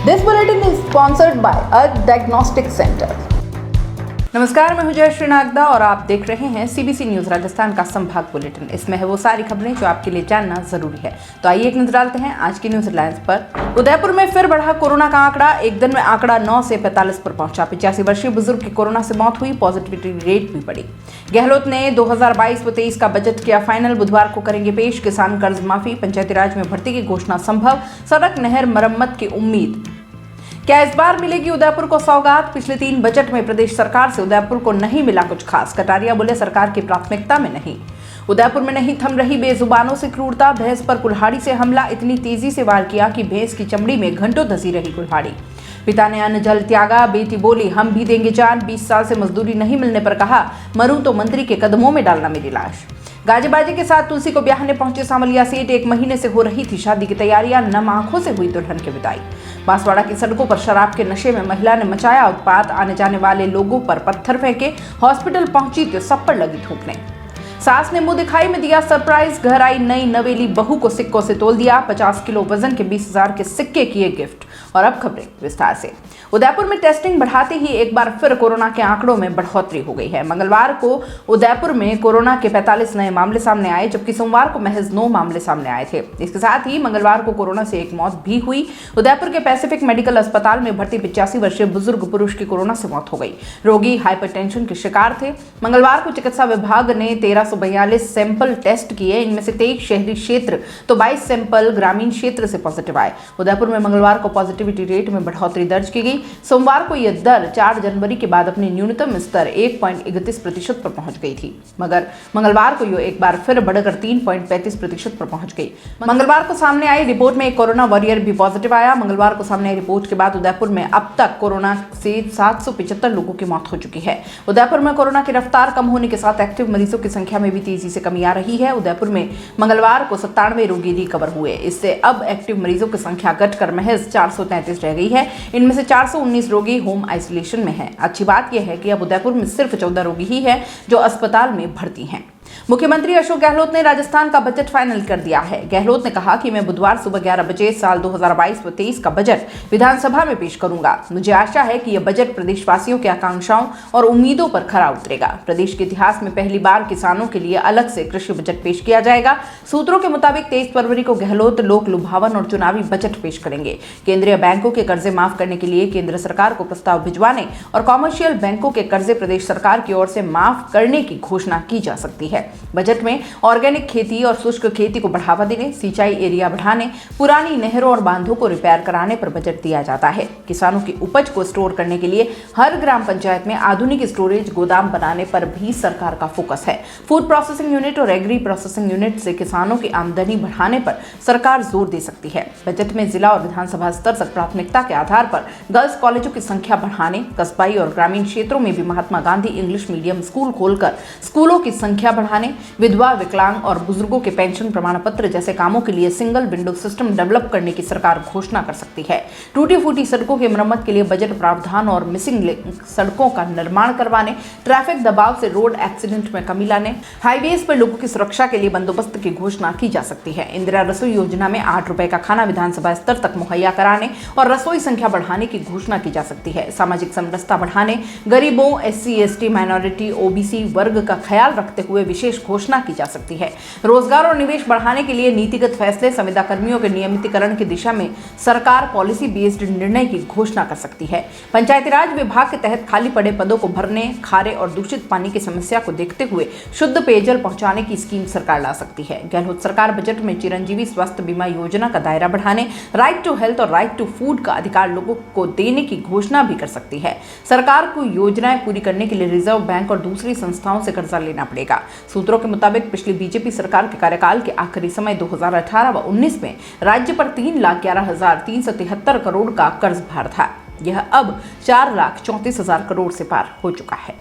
This bulletin is sponsored by a diagnostic center. नमस्कार, मैं हूं जयश्री नागदा और आप देख रहे हैं सीबीसी न्यूज राजस्थान का संभाग बुलेटिन। इसमें है वो सारी खबरें जो आपके लिए जानना जरूरी है। तो आइए एक नजर डालते हैं आज की न्यूज हेडलाइंस पर। उदयपुर में फिर बढ़ा कोरोना का आंकड़ा, एक दिन में आंकड़ा 9 से 45 पर पहुंचा। 85 वर्षीय बुजुर्ग की कोरोना से मौत हुई, पॉजिटिविटी रेट भी बढ़ी। गहलोत ने 2022-23 का बजट किया फाइनल, बुधवार को करेंगे पेश। किसान कर्ज माफी, पंचायती राज में भर्ती की घोषणा संभव, सड़क नहर मरम्मत की उम्मीद। क्या इस बार मिलेगी उदयपुर को सौगात? पिछले 3 बजट में प्रदेश सरकार से उदयपुर को नहीं मिला कुछ खास। कटारिया बोले सरकार की प्राथमिकता में नहीं। उदयपुर में नहीं थम रही बेजुबानों से क्रूरता, भैंस पर कुल्हाड़ी से हमला, इतनी तेजी से वार किया कि भैंस की चमड़ी में घंटों धसी रही कुल्हाड़ी। पिता ने अन्न जल त्यागा, बेटी बोली हम भी देंगे जान। 20 साल से मजदूरी नहीं मिलने पर कहा मरूं तो मंत्री के कदमों में डालना मेरी लाश। गाजे बाजे के साथ तुलसी को ब्याहने पहुंचे सांवलिया सेठ, 1 महीने से हो रही थी शादी की तैयारियां, नम आंखों से हुई दुल्हन की विदाई। बांसवाड़ा की सड़कों पर शराब के नशे में महिला ने मचाया उत्पात, आने जाने वाले लोगों पर पत्थर फेंके, हॉस्पिटल पहुंची तो सब पर लगी थूकने। सास ने मुंह दिखाई में दिया सरप्राइज, घर आई नई नवेली बहू को सिक्कों से तोल दिया। 50 किलो वजन के 20,000 के सिक्के किए गिफ्ट। और अब खबरें विस्तार से। उदयपुर में टेस्टिंग बढ़ाते ही एक बार फिर कोरोना के आंकड़ों में बढ़ोतरी हो गई है। मंगलवार को उदयपुर में कोरोना के 45 नए मामले सामने आए, जबकि सोमवार को महज 9 मामले सामने आए थे। इसके साथ ही मंगलवार को कोरोना से एक मौत भी हुई। उदयपुर के पैसिफिक मेडिकल अस्पताल में भर्ती 85 वर्षीय बुजुर्ग पुरुष की कोरोना से मौत हो गई। रोगी हाइपरटेंशन के शिकार थे। मंगलवार को चिकित्सा विभाग ने 1342 सैंपल टेस्ट किए। इनमें से 23 शहरी क्षेत्र तो 22 सैंपल ग्रामीण क्षेत्र से पॉजिटिव आए। उदयपुर में मंगलवार को पॉजिटिविटी रेट में बढ़ोतरी दर्ज की गई। सोमवार को यह दर 4 जनवरी के बाद अपने न्यूनतम स्तर 1.31% पर पहुंच गई थी, मगर मंगलवार को यह एक बार फिर बढ़कर 3.35% पर पहुंच गई। मंगलवार को सामने आई रिपोर्ट में एक कोरोना वॉरियर भी पॉजिटिव आया। मंगलवार को सामने आई रिपोर्ट के बाद उदयपुर में अब तक कोरोना से 775 लोगों की मौत हो चुकी है। उदयपुर में कोरोना की रफ्तार कम होने के साथ एक्टिव मरीजों की संख्या में भी तेजी से कमी आ रही है। उदयपुर में मंगलवार को 97 रोगी रिकवर हुए। इससे अब एक्टिव मरीजों की संख्या घटकर महज 433 रह गई है। इनमें से 419 रोगी होम आइसोलेशन में हैं। अच्छी बात यह है कि अब उदयपुर में सिर्फ 14 रोगी ही है जो अस्पताल में भर्ती हैं। मुख्यमंत्री अशोक गहलोत ने राजस्थान का बजट फाइनल कर दिया है। गहलोत ने कहा कि मैं बुधवार सुबह 11 बजे साल 2022-23 का बजट विधानसभा में पेश करूंगा। मुझे आशा है कि यह बजट प्रदेशवासियों की आकांक्षाओं और उम्मीदों पर खरा उतरेगा। प्रदेश के इतिहास में पहली बार किसानों के लिए अलग से कृषि बजट पेश किया जाएगा। सूत्रों के मुताबिक 23 फरवरी को गहलोत लोक लुभावन और चुनावी बजट पेश करेंगे। केंद्रीय बैंकों के कर्जे माफ करने के लिए केंद्र सरकार को प्रस्ताव भिजवाने और कॉमर्शियल बैंकों के कर्जे प्रदेश सरकार की ओर से माफ करने की घोषणा की जा सकती है। बजट में ऑर्गेनिक खेती और शुष्क खेती को बढ़ावा देने, सिंचाई एरिया बढ़ाने, पुरानी नहरों और बांधों को रिपेयर कराने पर बजट दिया जाता है। किसानों की उपज को स्टोर करने के लिए हर ग्राम पंचायत में आधुनिक स्टोरेज गोदाम बनाने पर भी सरकार का फोकस है। फूड प्रोसेसिंग यूनिट और एग्री प्रोसेसिंग यूनिट से किसानों की आमदनी बढ़ाने पर सरकार जोर दे सकती है। बजट में जिला और विधानसभा स्तर तक प्राथमिकता के आधार पर गर्ल्स कॉलेजों की संख्या बढ़ाने, कस्बाई और ग्रामीण क्षेत्रों में भी Mahatma Gandhi English medium school खोलकर स्कूलों की संख्या बढ़ाने, विधवा, विकलांग और बुजुर्गों के पेंशन प्रमाण पत्र जैसे कामों के लिए सिंगल विंडो सिस्टम डेवलप करने की सरकार घोषणा कर सकती है। टूटी फूटी सड़कों की मरम्मत के लिए बजट प्रावधान और मिसिंग सड़कों का निर्माण करवाने, ट्रैफिक दबाव से रोड एक्सीडेंट में कमी लाने, हाईवेज पर लोगों की सुरक्षा के लिए बंदोबस्त की घोषणा की जा सकती है। इंदिरा रसोई योजना में 8 रुपए का खाना विधानसभा स्तर तक मुहैया कराने और रसोई संख्या बढ़ाने की घोषणा की जा सकती है। सामाजिक समरसता बढ़ाने, गरीबों, SC, ST, माइनॉरिटी, OBC वर्ग का ख्याल रखते हुए विशेष घोषणा की जा सकती है। रोजगार और निवेश बढ़ाने के लिए नीतिगत फैसले, संविदा कर्मियों के नियमितीकरण की दिशा में सरकार पॉलिसी बेस्ड निर्णय की घोषणा कर सकती है। पंचायती राज विभाग के तहत खाली पड़े पदों को भरने, खारे और दूषित पानी की समस्या को देखते हुए शुद्ध पेयजल पहुंचाने की स्कीम सरकार ला सकती है। गहलोत सरकार बजट में चिरंजीवी स्वास्थ्य बीमा योजना का दायरा बढ़ाने, राइट टू हेल्थ और राइट टू फूड का अधिकार लोगों को देने की घोषणा भी कर सकती है। सरकार को योजनाएं पूरी करने के लिए रिजर्व बैंक और दूसरी संस्थाओं से कर्जा लेना पड़ेगा। सूत्रों के मुताबिक पिछली बीजेपी सरकार के कार्यकाल के आखिरी समय 2018 व 19 में राज्य पर 3,11,373 करोड़ का कर्ज भार था। यह अब 4,34,000 करोड़ से पार हो चुका है।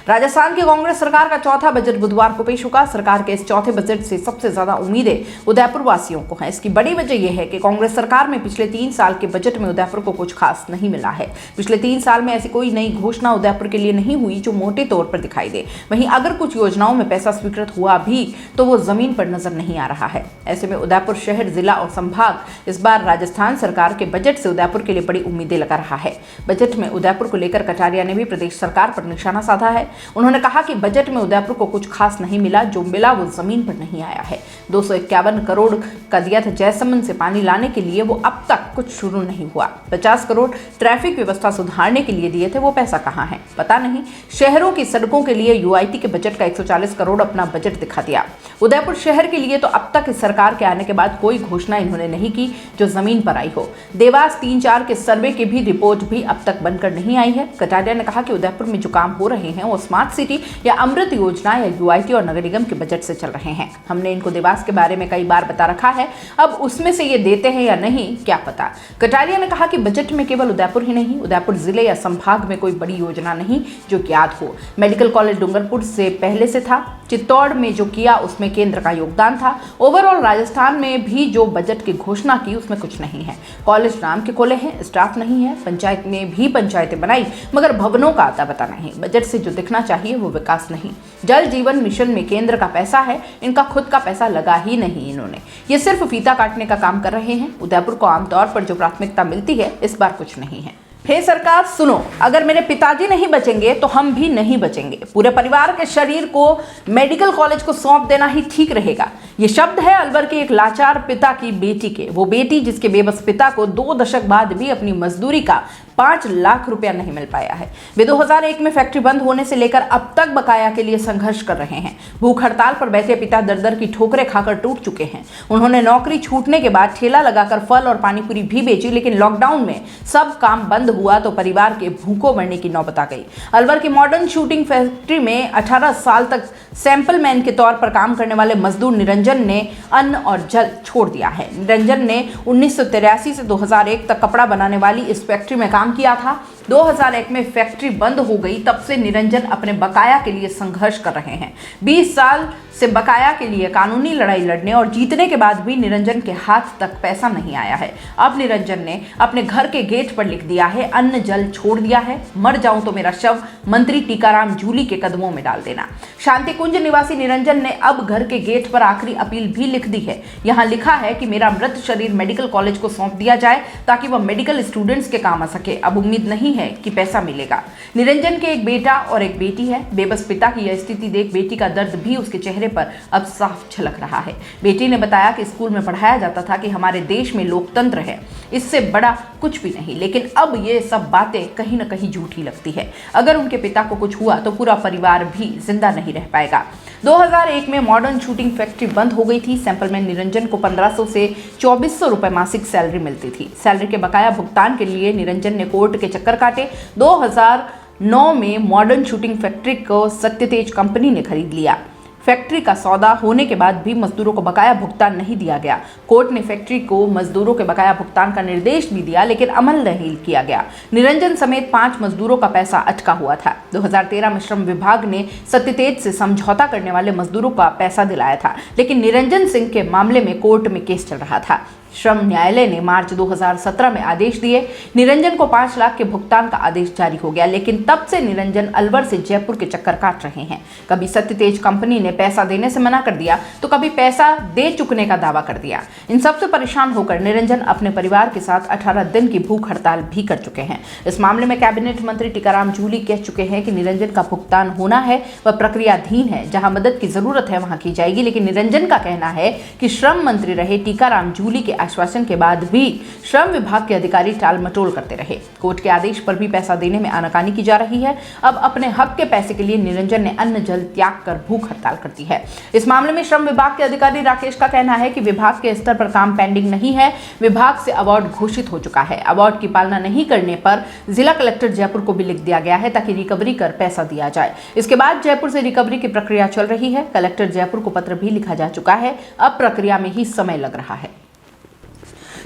राजस्थान की कांग्रेस सरकार का चौथा बजट बुधवार को पेश होगा। सरकार के इस चौथे बजट से सबसे ज्यादा उम्मीदें उदयपुर वासियों को हैं। इसकी बड़ी वजह यह है कि कांग्रेस सरकार में पिछले 3 साल के बजट में उदयपुर को कुछ खास नहीं मिला है। पिछले 3 साल में ऐसी कोई नई घोषणा उदयपुर के लिए नहीं हुई जो मोटे तौर पर दिखाई दे। वहीं अगर कुछ योजनाओं में पैसा स्वीकृत हुआ भी तो वो जमीन पर नजर नहीं आ रहा है। ऐसे में उदयपुर शहर, जिला और संभाग इस बार राजस्थान सरकार के बजट से उदयपुर के लिए बड़ी उम्मीदें लगा रहा है। बजट में उदयपुर को लेकर कटारिया ने भी प्रदेश सरकार पर निशाना साधा है। उन्होंने कहा कि बजट में उदयपुर को कुछ खास नहीं मिला, जो मिला वो जमीन पर नहीं आया है। 251 करोड़ का दिया था जयसमंद से पानी लाने के लिए, वो अब तक कुछ शुरू नहीं हुआ। 50 करोड़ ट्रैफिक व्यवस्था सुधारने के लिए दिए थे, वो पैसा कहां है पता नहीं। शहरों की सड़कों के लिए यूआईटी के बजट का 140 करोड़ अपना बजट दिखा दिया। उदयपुर शहर के लिए तो अब तक इस सरकार के आने के बाद कोई घोषणा इन्होंने नहीं की जो जमीन पर आई हो। देवास 3-4 के सर्वे की भी रिपोर्ट भी अब तक बनकर नहीं आई है। कटारिया ने कहा कि उदयपुर में जो काम हो रहे हैं वो स्मार्ट सिटी या अमृत योजना या यूआईटी और नगर निगम के बजट से चल रहे हैं। हमने इनको देवास के बारे में कई बार बता रखा है, अब उसमें से ये देते हैं या नहीं क्या पता। कटारिया ने कहा कि बजट में केवल उदयपुर ही नहीं, उदयपुर जिले या संभाग में कोई बड़ी योजना नहीं जो ज्ञात हो। मेडिकल कॉलेज डूंगरपुर से पहले से था, चित्तौड़ में जो किया उसमें केंद्र का योगदान था। ओवरऑल राजस्थान में भी जो बजट की घोषणा की उसमें कुछ नहीं है। कॉलेज नाम के खोले हैं, स्टाफ नहीं है। पंचायत में भी पंचायतें बनाई मगर भवनों का आता पता नहीं। बजट से जो दिखना चाहिए वो विकास नहीं। जल जीवन मिशन में केंद्र का पैसा है, इनका खुद का पैसा लगा ही नहीं इन्होंने। ये सिर्फ फीता काटने का काम कर रहे हैं। उदयपुर को आमतौर पर जो प्राथमिकता मिलती है इस बार कुछ नहीं है। हे सरकार सुनो, अगर मेरे पिताजी नहीं बचेंगे तो हम भी नहीं बचेंगे। पूरे परिवार के शरीर को मेडिकल कॉलेज को सौंप देना ही ठीक रहेगा। ये शब्द है अलवर के एक लाचार पिता की बेटी के। वो बेटी जिसके बेबस पिता को 2 दशक बाद भी अपनी मजदूरी का 5 लाख रुपया नहीं मिल पाया है। वे 2001 में फैक्ट्री बंद होने से लेकर अब तक बकाया के लिए संघर्ष कर रहे हैं। भूख हड़ताल पर बैठे पिता दर-दर की ठोकरें खाकर टूट चुके हैं। उन्होंने नौकरी छूटने के बाद ठेला लगाकर फल और पानीपुरी भी बेची, लेकिन लॉकडाउन में सब काम बंद हुआ तो परिवार के भूखों मरने की नौबत आ गई। अलवर की मॉडर्न शूटिंग फैक्ट्री में 18 साल तक सैंपल मैन के तौर पर काम करने वाले मजदूर निरंजन ने अन्न और जल छोड़ दिया है। निरंजन ने 1983 से 2001 तक कपड़ा बनाने वाली इस फैक्ट्री में काम किया था। 2001 में फैक्ट्री बंद हो गई, तब से निरंजन अपने बकाया के लिए संघर्ष कर रहे हैं। 20 साल से बकाया के लिए कानूनी लड़ाई लड़ने और जीतने के बाद भी निरंजन के हाथ तक पैसा नहीं आया है। अब निरंजन ने अपने घर के गेट पर लिख दिया है, अन्न जल छोड़ दिया है, मर जाऊं तो मेरा शव मंत्री टीकाराम जूली के कदमों में डाल देना। शांति कुंज निवासी निरंजन ने अब घर के गेट पर आखिरी अपील भी लिख दी है। यहाँ लिखा है कि मेरा मृत शरीर मेडिकल कॉलेज को सौंप दिया जाए ताकि वह मेडिकल स्टूडेंट्स के काम आ सके। अब उम्मीद नहीं है कि पैसा मिलेगा। निरंजन के एक बेटा और एक बेटी है। बेबस पिता की यह स्थिति देख बेटी का दर्द भी उसके चेहरे पर अब साफ झलक रहा है। बेटी ने बताया कि स्कूल में पढ़ाया जाता था कि हमारे देश में लोकतंत्र है, इससे बड़ा कुछ भी नहीं, लेकिन अब ये सब बातें कहीं ना कहीं झूठी लगती है। अगर उनके पिता को कुछ हुआ तो पूरा परिवार भी जिंदा नहीं रह पाएगा। 2001 में मॉडर्न शूटिंग फैक्ट्री बंद हो गई थी। सैंपलमैन निरंजन को 1500 से 2400 रुपए मासिक सैलरी मिलती थी। सैलरी के बकाया भुगतान के लिए निरंजन ने कोर्ट के चक्कर काटे। 2009 में मॉडर्न शूटिंग फैक्ट्री को सत्यतेज कंपनी ने खरीद लिया। फैक्ट्री का सौदा होने के बाद भी मजदूरों को बकाया भुगतान नहीं दिया गया। कोर्ट ने फैक्ट्री को मजदूरों के बकाया भुगतान का निर्देश भी दिया, लेकिन अमल नहीं किया गया। निरंजन समेत 5 मजदूरों का पैसा अटका हुआ था। 2013 में श्रम विभाग ने सत्यतेज से समझौता करने वाले मजदूरों का पैसा दिलाया था, लेकिन निरंजन सिंह के मामले में कोर्ट में केस चल रहा था। श्रम न्यायालय ने मार्च 2017 में आदेश दिए। निरंजन को 5 लाख के भुगतान का आदेश जारी हो गया, लेकिन तब से निरंजन अलवर से जयपुर के चक्कर काट रहे हैं। कभी सत्यतेज कंपनी ने पैसा देने से मना कर दिया तो कभी पैसा दे चुकने का दावा कर दिया। इन सबसे परेशान होकर निरंजन अपने परिवार के साथ 18 दिन की भूख हड़ताल भी कर चुके हैं। इस मामले में कैबिनेट मंत्री टीकाराम जूली कह चुके हैं कि निरंजन का भुगतान होना है, वह प्रक्रियाधीन है। जहां मदद की जरूरत है वहां की जाएगी, लेकिन निरंजन का कहना है कि श्रम मंत्री रहे टीकाराम जूली के आश्वासन के बाद भी श्रम विभाग के अधिकारी टाल मटोल करते रहे। कोर्ट के आदेश पर भी पैसा देने में आनाकानी की जा रही है। अब अपने हक के पैसे के लिए निरंजन ने अन्न जल त्याग कर भूख हड़ताल कर दी है। इस मामले में श्रम विभाग के अधिकारी राकेश का कहना है कि विभाग के स्तर पर काम पेंडिंग नहीं है, विभाग से अवार्ड घोषित हो चुका है। अवार्ड की पालना नहीं करने पर जिला कलेक्टर जयपुर को भी लिख दिया गया है ताकि रिकवरी कर पैसा दिया जाए। इसके बाद जयपुर से रिकवरी की प्रक्रिया चल रही है। कलेक्टर जयपुर को पत्र भी लिखा जा चुका है। अब प्रक्रिया में ही समय लग रहा है।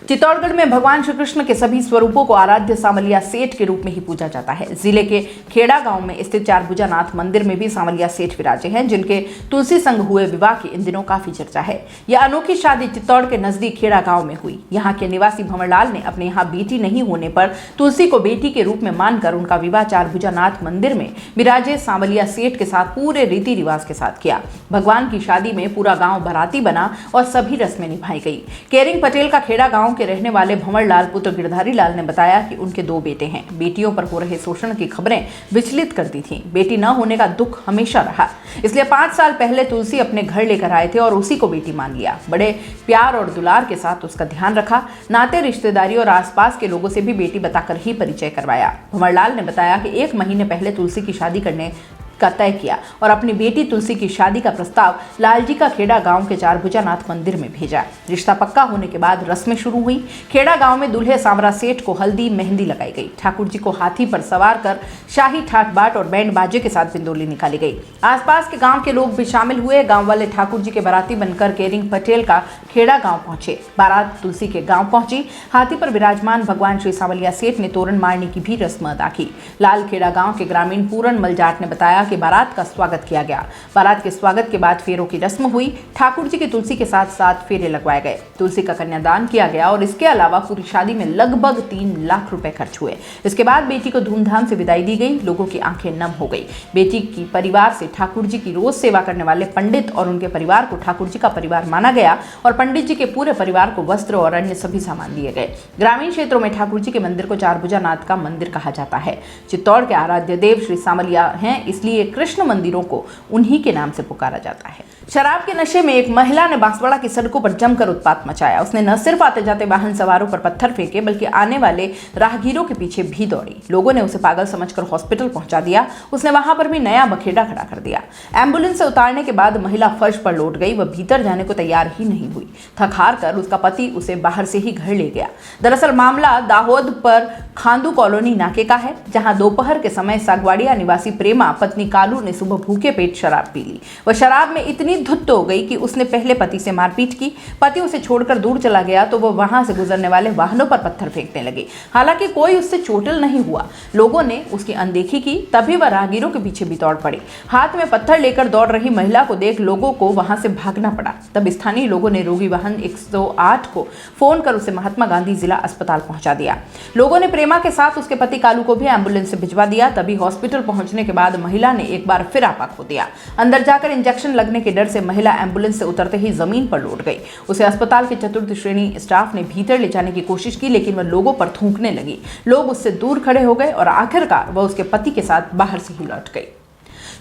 चित्तौड़गढ़ में भगवान श्री कृष्ण के सभी स्वरूपों को आराध्य सांवलिया सेठ के रूप में ही पूजा जाता है। जिले के खेड़ा गांव में स्थित चारभुजानाथ मंदिर में भी सांवलिया सेठ विराजे हैं, जिनके तुलसी संग हुए विवाह की इन दिनों काफी चर्चा है। यह अनोखी शादी चित्तौड़ के नजदीक खेड़ा गांव में हुई। यहाँ के निवासी भंवरलाल ने अपने यहाँ बेटी नहीं होने पर तुलसी को बेटी के रूप में मानकर उनका विवाह चारभुजानाथ मंदिर में विराजे सांवलिया सेठ के साथ पूरे रीति रिवाज के साथ किया। भगवान की शादी में पूरा गांव बाराती बना और सभी रस्में निभाई गई। केरिंग पटेल का खेड़ा गांव के रहने वाले भंवरलाल पुत्र गिरधारी लाल ने बताया कि उनके 2 बेटे हैं। बेटियों पर हो रहे शोषण की खबरें विचलित करती थीं। बेटी न होने का दुख हमेशा रहा, इसलिए 5 साल पहले तुलसी अपने घर लेकर आए थे और उसी को बेटी मान लिया। बड़े प्यार और दुलार के साथ उसका ध्यान रखा। नाते रिश्तेदारी और आसपास के लोगों से भी बेटी बताकर ही परिचय करवाया। भंवरलाल ने बताया कि 1 महीने पहले तुलसी की शादी करने का तय किया और अपनी बेटी तुलसी की शादी का प्रस्ताव लालजी का खेड़ा गांव के चारभुजानाथ मंदिर में भेजा। रिश्ता पक्का होने के बाद रस्में शुरू हुई। खेड़ा गांव में दूल्हे सांवरा सेठ को हल्दी मेहंदी लगाई गई। ठाकुर जी को हाथी पर सवार कर शाही ठाट बाट और बैंड बाजे के साथ बिंदोली निकाली गई। आसपास के गांव के लोग भी शामिल हुए। गांव वाले ठाकुर जी के बाराती बनकर केरिंग पटेल का खेड़ा गांव पहुंचे। बारात तुलसी के गांव पहुंची। हाथी पर विराजमान भगवान श्री सांवलिया सेठ ने तोरण मारने की भी रस्म अदा की। लालखेड़ा गांव के ग्रामीण पूरन मलजाट ने बताया कि बारात का स्वागत किया गया। बारात के स्वागत के बाद फेरों की रस्म हुई। ठाकुर जी की तुलसी के साथ 7 फेरे लगवाए गए। तुलसी का कन्यादान किया गया और इसके अलावा पूरी शादी में लगभग 3 लाख रुपए खर्च हुए। इसके बाद बेटी को धूमधाम से विदाई दी गई। लोगों की आंखें नम हो गई। बेटी की परिवार से ठाकुर जी की रोज सेवा करने वाले पंडित और उनके परिवार को ठाकुर जी का परिवार माना गया और पंडित जी के पूरे परिवार को वस्त्र और अन्य सभी सामान दिए गए। ग्रामीण क्षेत्रों में ठाकुर जी के मंदिर को चारभुजानाथ का मंदिर कहा जाता है। चित्तौड़ के आराध्य देव श्री सांवलिया हैं, इसलिए कृष्ण मंदिरों को उन्हीं के नाम से पुकारा जाता है। शराब के नशे में एक महिला ने बांसवाड़ा की सड़कों पर जमकर उत्पात मचाया। उसने न सिर्फ आते जाते वाहन सवारों पर पत्थर फेंके बल्कि आने वाले राहगीरों के पीछे भी दौड़ी। लोगों ने उसे पागल समझकर हॉस्पिटल पहुंचा दिया। उसने वहां पर भी नया बखेड़ा खड़ा कर दिया। एम्बुलेंस से उतारने के बाद महिला फर्श पर लौट गई। वह भीतर जाने को तैयार ही नहीं हुई। थक हार कर उसका पति उसे बाहर से ही घर ले गया। दरअसल मामला दाहोद पर खांदू कॉलोनी नाके का है, जहां दोपहर के समय सागवाड़िया निवासी प्रेमा पत्नी कालू ने सुबह भूखे पेट शराब पी ली। वह शराब में इतनी धुत हो गई कि उसने पहले पति से मारपीट की। पति उसे छोड़कर दूर चला गया तो वह वहां से गुजरने वाले वाहनों पर पत्थर फेंकने लगी। हालांकि कोई उससे चोटिल नहीं हुआ। लोगों ने उसकी अनदेखी की, तभी वह राहगीरों के पीछे भी दौड़ पड़ी। हाथ में पत्थर लेकर दौड़ रही महिला को देख लोगों को वहां से भागना पड़ा। तब स्थानीय लोगों ने रोगी वाहन 108 को फोन कर उसे महात्मा गांधी जिला अस्पताल पहुंचा दिया। लोगों ने प्रेमा के साथ उसके पति कालू को भी एम्बुलेंस से भिजवा दिया। तभी हॉस्पिटल पहुंचने के बाद महिला ने एक बार फिर आपा खो दिया। अंदर जाकर इंजेक्शन लगने के डर से महिला एम्बुलेंस से उतरते ही जमीन पर लौट गई। उसे अस्पताल के चतुर्थ श्रेणी स्टाफ ने भीतर ले जाने की कोशिश की, लेकिन वह लोगों पर थूकने लगी। लोग उससे दूर खड़े हो गए और आखिरकार वह उसके पति के साथ बाहर से ही लौट गई।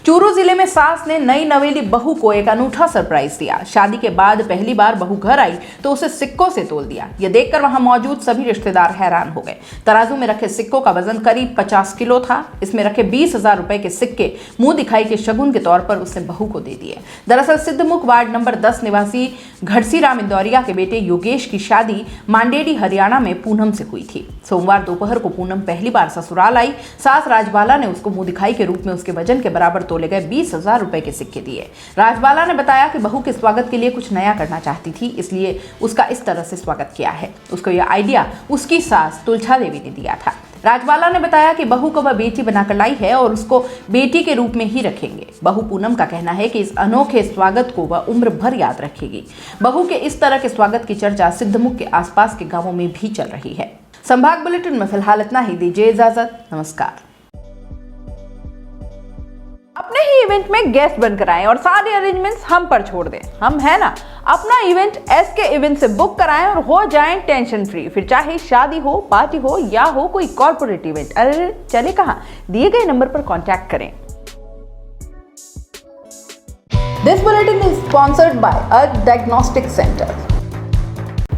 चूरू जिले में सास ने नई नवेली बहू को एक अनूठा सरप्राइज दिया। शादी के बाद पहली बार बहू घर आई तो उसे सिक्कों से तोल दिया। यह देखकर वहां मौजूद सभी रिश्तेदार हैरान हो गए। तराजू में रखे सिक्कों का वजन करीब 50 किलो था। इसमें रखे 20,000 रुपए के सिक्के मुंह दिखाई के शगुन के तौर पर उसने बहू को दे दिए। दरअसल सिद्धमुख वार्ड नंबर 10 निवासी घड़सीराम इंदौरिया के बेटे योगेश की शादी मांडेरी हरियाणा में पूनम से हुई थी। सोमवार दोपहर को पूनम पहली बार ससुराल आई। सास राजबाला ने उसको मुंह दिखाई के रूप में उसके वजन के बराबर तोले गए 20,000 रुपए के सिक्के दिए। राजबाला ने बताया कि बहू के स्वागत के लिए कुछ नया करना चाहती थी, इसलिए उसका इस तरह से स्वागत किया है। उसको यह आइडिया उसकी सास तुलछा देवी ने दिया था। राजबाला ने बताया कि बहू को वह बेटी बनाकर लाई है और उसको बेटी के रूप में ही रखेंगे। बहू पूनम का कहना है कि इस अनोखे स्वागत को वह उम्र भर याद रखेगी। बहू के इस तरह के स्वागत की चर्चा सिद्धमुख के आसपास के गांवों में भी चल रही है। संभाग बुलेटिन में फिलहाल इतना ही। दीजिए इजाजत। नमस्कार। अपने ही इवेंट में गेस्ट बनकर आएं और सारे अरेंजमेंट्स हम पर छोड़ दें। हम है ना। अपना इवेंट SK इवेंट से बुक कराएं और हो जाएं टेंशन फ्री। फिर चाहे शादी हो, पार्टी हो या हो कोई कॉर्पोरेट इवेंट, अरे चले कहां, दिए गए नंबर पर कांटेक्ट करें। This bulletin is sponsored by earth diagnostic centre.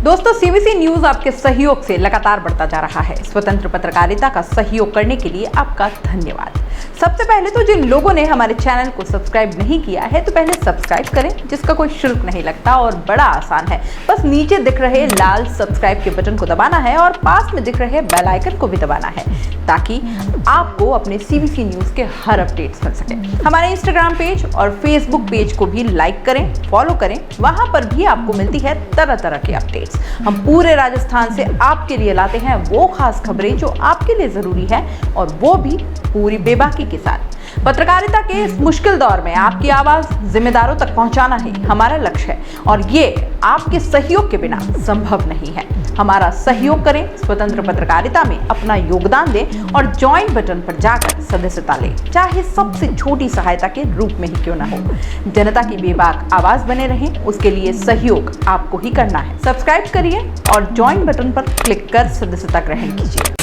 दोस्तों, CBC न्यूज आपके सहयोग से लगातार बढ़ता जा रहा है। स्वतंत्र पत्रकारिता का सहयोग करने के लिए आपका धन्यवाद। सबसे पहले तो जिन लोगों ने हमारे चैनल को सब्सक्राइब नहीं किया है तो पहले सब्सक्राइब करें, जिसका कोई शुल्क नहीं लगता और बड़ा आसान है। बस नीचे दिख रहे लाल सब्सक्राइब के बटन को दबाना है और पास में दिख रहे बेल आइकन को भी दबाना है, ताकि आपको अपने CBC न्यूज के हर अपडेट्स मिल सके। हमारे इंस्टाग्राम पेज और फेसबुक पेज को भी लाइक करें, फॉलो करें। वहां पर भी आपको मिलती है तरह तरह की अपडेट्स। अपडेट्स। हम पूरे राजस्थान से आपके लिए लाते हैं वो खास खबरें जो आपके लिए जरूरी है, और वो भी पूरी बेबाकी के साथ। पत्रकारिता के इस मुश्किल दौर में आपकी आवाज जिम्मेदारों तक पहुंचाना ही हमारा लक्ष्य है, और ये आपके सहयोग के बिना संभव नहीं है। हमारा सहयोग करें, स्वतंत्र पत्रकारिता में अपना योगदान दें और ज्वाइन बटन पर जाकर सदस्यता लें, चाहे सबसे छोटी सहायता के रूप में ही क्यों न हो। जनता की बेबाक आवाज बने रहें, उसके लिए सहयोग आपको ही करना है। सब्सक्राइब करिए और ज्वाइन बटन पर क्लिक कर सदस्यता ग्रहण कीजिए।